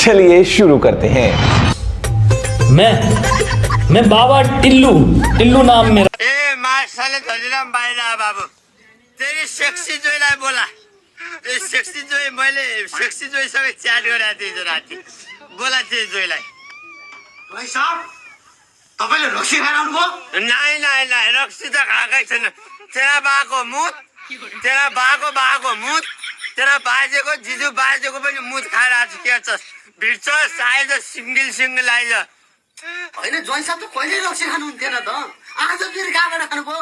चलिए शुरू करते हैं। मैं बाबा टिल्लू नाम मेरा। ए माशाले धनीराम बाहिर बाबू तेरी सेक्सी जोईलाई बोला। त्यो सेक्सी जोई मैले सेक्सी जोईसँग च्याट गरेको थिएँ हिजो राति। बोला त्यो जोईलाई। भाइ साहब तपाईले रक्सी खाएर आउनुभयो? नाइ रक्सी त खाएकै छैन। तेरा बाको मुत तेरा बाजेको जिजु बाजेको पनि मुत खाएर आज के छ भिड्छ आइज सिंगल आइज। होइन ज्वाइँ साहब त कहिले रक्सी खानुहुन्थेन त, आज फेरि कहाँबाट खानुभयो?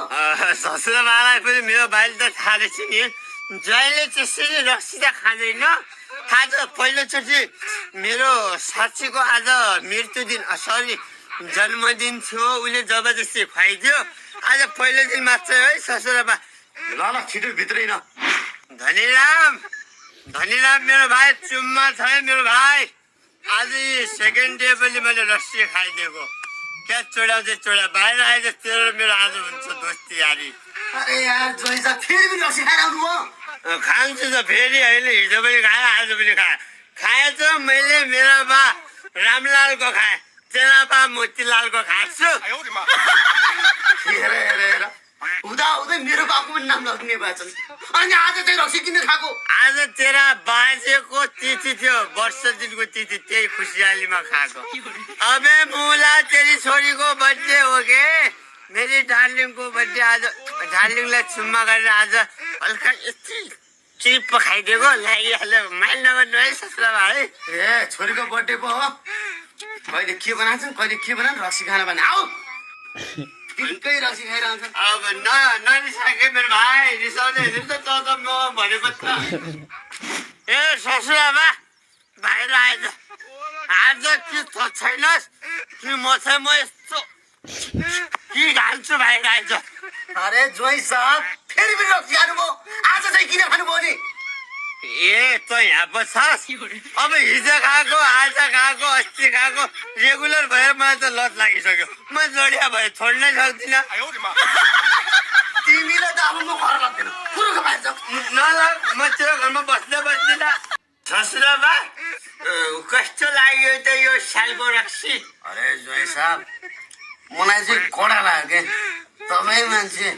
ससुरामालाई पनि मेरो भाइले त थालेछ नि, जहिले त्यसरी रक्सी त खाँदैन। आज पहिलोचोटि मेरो साथीको आज मृत्यु दिन सरी जन्मदिन थियो, उसले जबरजस्ती खुवाइदियो। आज पहिलो दिन मात्र है ससुरामा। ल छिटो भित्रै न। धनीराम मेरो भाइ चुम्मा छ है मेरो भाइ। आज सेकेन्ड डे पनि मैले रक्सी खाइदिएको। क्या चोडा बाहिर आएछ तेरो मेरो आज हुन्छ दोस्ती यारी। अरे यार ज्वाइँ साहब फेरि पनि रक्सी खाएर आउनुभयो? खान्छु त फेरि होइन, हिजो पनि खाएँ आज पनि खाएँ। खाएँ त मैले मेरो बा रामलालको खाएँ, तेरा बा मोतीलालको खान्छु। हेर हुँदै मेरो बाबुको पनि नाम लग्ने भएछ नि, अनि आज चाहिँ रक्सी किन खाएको? आज तेरा बाजेको तिथि थियो, वर्ष दिनको तिथि, त्यही खुसियालीमा खाएको। अबे मुला तेरी छोरीको बर्थडे हो के मेरी डार्लिङको बर्थडे। आज डार्लिङलाई चुम्मा गरेर आज हल्का यति चिप खाइदिएको लागिहाल्यो। माइल नगर्नु है ससुरामा है। ए छोरीको बर्थडे पो हो, कहिले के बनाउँछन् कहिले के बनाउन्, रक्सी खान भने आऊ तिनकै रक्सी खाएर आउँछन्। अब नरिसाके मेरो भाइ, रिसाउने त म भनेको त। ए ससुरामा बाहिर आएछ आज कि त छैनस् कि म चाहिँ म यस्तो कि घाल्छु बाहिर आएछ। अरे ज्वाइँ साहब फेरि पनि रक्सी खानुभयो, आज चाहिँ किन खानुभयो नि? ए त यहाँ पो छस्। अब हिजो खाएको आज खाएको अस्ति खाएको रेगुलर भएर मलाई त लत लागिसक्यो। म जोडिया भए छोड्नै सक्दिनँ। तिमीलाई त अब म घर लाग्दैन, कुरोको बाहिर जाऊ। नलाग, म तेरो घरमा बस्दिनँ। ससुरामा कस्तो लाग्यो त यो सालको रक्सी? अरे ज्वाइँ साहब मलाई चाहिँ कडा लाग्यो के, तपाईँ मान्छे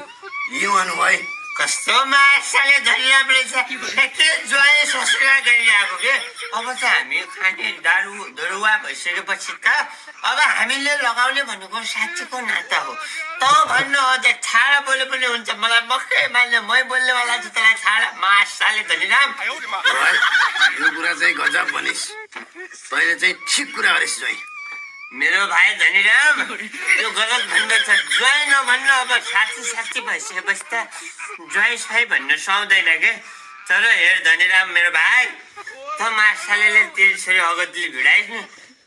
युवान भयो। कस्तो मासाले धनियाँ रहेछ के ज्वाइँ ससुरा गरिरहेको के। अब त हामी खाने दरुवा भइसकेपछि त अब हामीले लगाउने भनेको साँच्चीको नाता हो। त भन्नु अझ छाडा बोले पनि हुन्छ, मलाई मकै मान्ने मै बोल्नेवाला चाहिँ तँलाई छाडा मासाले धनिराम। यो कुरा चाहिँ गजब भनिस्, तैँले चाहिँ ठिक कुरा गरिस् ज्वाइँ। मेरो भाइ धनीराम यो गलत भन्दैछ। ज्वाइँ नभन्न, अब साथी भइसकेपछि त ज्वाइँ भाइ भन्न सुहाउँदैन के। तर हेर धनीराम मेरो भाइ, त मासाले तेरी छोरी अगतिले भिडाइस् नि,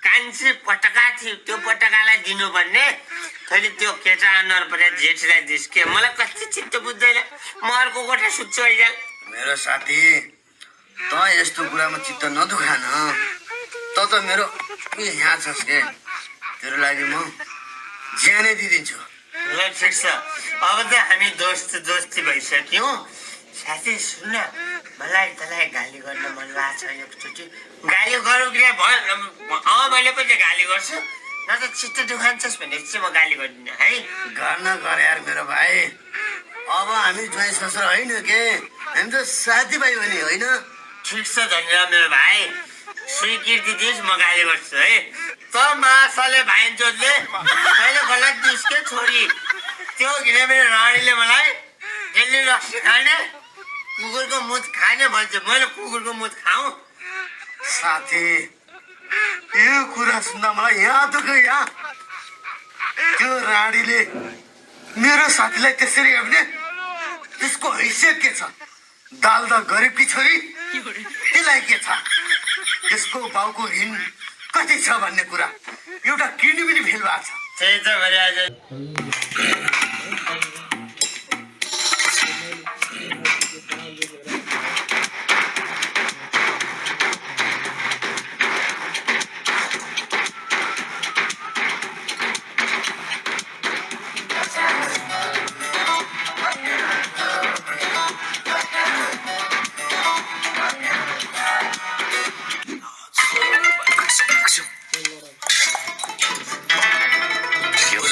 कान्छी पटका थियो, त्यो पटकालाई दिनुपर्ने। तैँले त्यो केटा अनुहार पऱ्यो जेठीलाई दिस् के, मलाई कति चित्त बुझ्दैन। म अर्को कोठा सुत्छु आइजाल। मेरो साथी त यस्तो कुरामा चित्त नदुखान, त मेरो यहाँ छस् के, तेरो लागि म ज्यानै दिइदिन्छु। ल ठिक छ, अब त हामी दोस्ती भइसक्यौँ। साथी सुन्न, मलाई तँलाई गाली गर्न मन लाग्छ एकचोटि। गाली गरौँ कि मैले पनि गाली गर्छु, न त चित्त दुखान्छस् भने चाहिँ म गाली गर्दिनँ है। गर्न गर यार मेरो भाइ, अब हामी ज्वाइँ ससुरा होइन के, हामी त साथीभाइ हो नि होइन? ठिक छ धन्यवाद मेरो भाइ, स्वीकृति दिस्, म गाली गर्छु है। त मासाले भाइजोले मैले गलत दिस् के छोरी, त्यो घिने मेरो रानीले मलाई डेली रक्सी खाने कुकुरको मुत खाने भन्छ, मैले कुकुरको मुत खाऊँ? साथी यो कुरा सुन्दा मलाई यहाँ दुख्यो। यहाँ त्यो रानीले मेरो साथीलाई त्यसरी हेर्ने, त्यसको हैसियत के छ? दाल त गरिबकी छोरी, त्यसलाई के छ? त्यसको बाउको ऋण कति छ भन्ने कुरा एउटा किड्नी पनि फेल भएको छ। त्यही त भइरहेछ।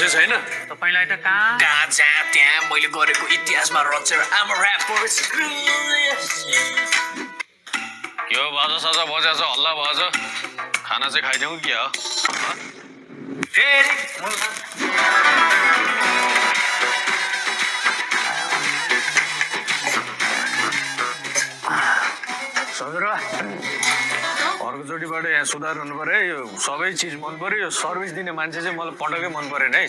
बुझे छैन तपाईलाई त कहाँ कहाँ जहाँ त्यहाँ मैले गरेको इतिहासमा रचेर आम ऱ्यापर यो बाजा साजा बजाछ हल्ला भएछ खाना चाहिँ खाइदिउँ कि हो सजुरा अर्कोचोटिबाट यहाँ सुधार हुनु पर्यो यो सबै चिज मन पर्यो यो सर्भिस दिने मान्छे चाहिँ मलाई पटक्कै मन परेन है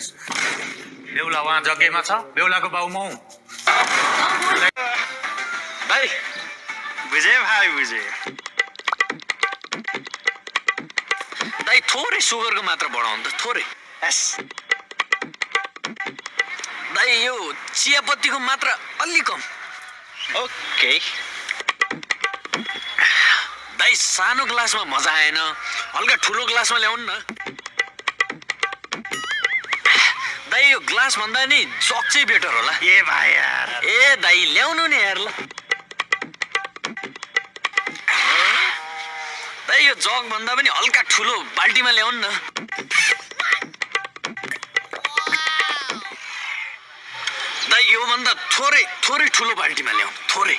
बेहुला वहाँ जग्गैमा छ बेहुलाको बाउ मौ भाइ बुझे भाइ बुझे दाइ थोरै सुगरको मात्रा बढाउनु त थोरै दाइ यो चियापत्तीको मात्रा अलि कम ओके दाइ सानो ग्लासमा मजा आएन हल्का ठुलो ग्लासमा ल्याउनु न दाइ यो ग्लास भन्दा नि जग चाहिँ बेटर होला ए भाइ यार ए दाइ ल्याउनु नि यार ल दाइ यो जग भन्दा पनि हल्का ठुलो बाल्टीमा ल्याउनु न दाइ यो भन्दा थोरै थोरै ठुलो बाल्टीमा ल्याउनु थोरै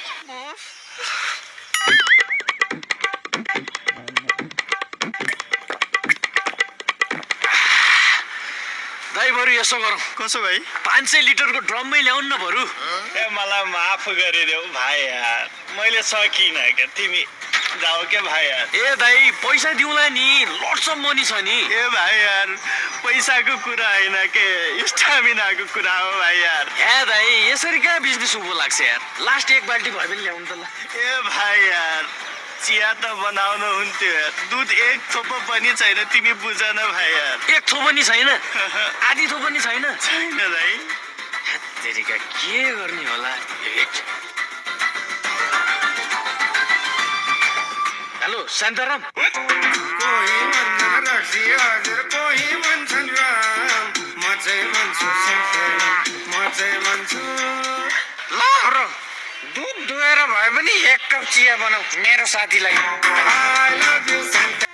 दाइ बरु यसो गरौँ कसो भाइ 500 लिटरको ड्रममै ल्याउनु न बरु ए मलाई माफ गरिदेऊ भाइ यार मैले सकिनँ क्या तिमी जाऊ के भाइ यार ए दाइ पैसा दिउँला नि लट्स अफ मनी छ नि ए भाइ यार पैसाको कुरा होइन के स्टामिनाको कुरा हो भाइ यार ए दाइ यसरी कहाँ बिजनेस उँभो लाग्छ यार लास्ट एक बाल्टी भयो भने ल्याउनु त ल ए भाइ यार चिया त बनाउनु हुन्थ्यो यार दुध एक थोपो पनि छैन तिमी बुझ न भाइ यार एक थोप पनि छैन आधी थोप पनि छैन छैन दाइ तेरिका के गर्ने होला हेलो शान्ताराम कोही भन्छन् रक्सी हजुर कोही भन्छन् राम म चाहिँ भन्छु शान्ताराम म चाहिँ भन्छु ल र दुध दुहेर भए पनि एक कप चिया बनाऊ मेरो साथीलाई I love you Shanta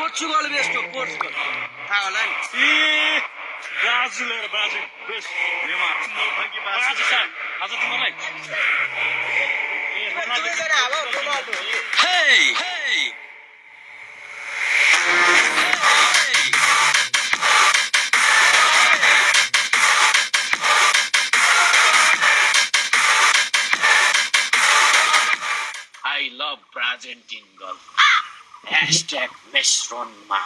Portugal Bairstow Portugal थाहा होला नि ब्राजिल ब्राजिल बेस आज तिमीलाई Hey! I love Brazilian golf. #Miss Ronma.